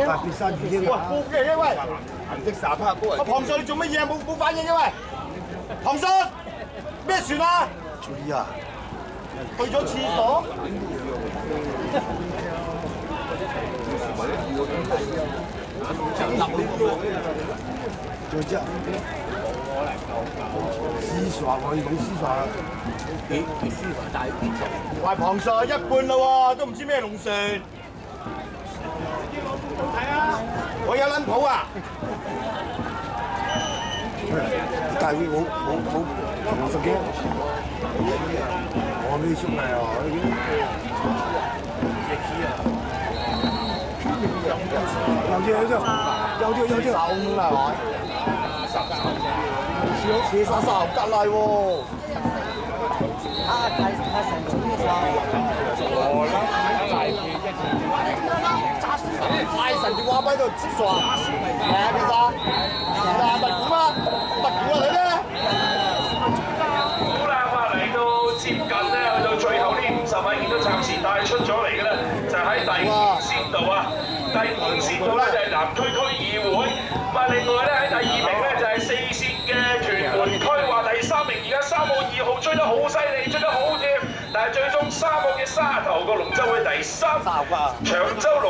特別生魚英啊！冇嘅喂，顏色沙拍哥。阿龐叔你做乜嘢？冇反應嘅喂，龐叔咩船啊？處理啊！去咗廁所。再之後，絲刷我要講絲刷。幾絲滑，但係邊種？喂，龐叔一半啦喎，都唔知咩龍船。睇啊！我有撚譜啊！但係冇同十幾，我未出嚟啊！有啲，手啦係似沙沙吉嚟喎。他想出的時候，太神電話喺度接爽，係啊，其實係物管啊，物管啊你咧。好啦，咁啊嚟到接近咧，去到最後呢50米，見到暫時帶出咗嚟嘅咧，就喺第5線度啊。第5線度咧就係南區區議會，咁啊另外咧喺第2名咧就係4線嘅屯門區，話第3名而家3號2號追得好犀利，追得好貼，但係最終3號嘅沙頭角龍舟會第3，長洲龍。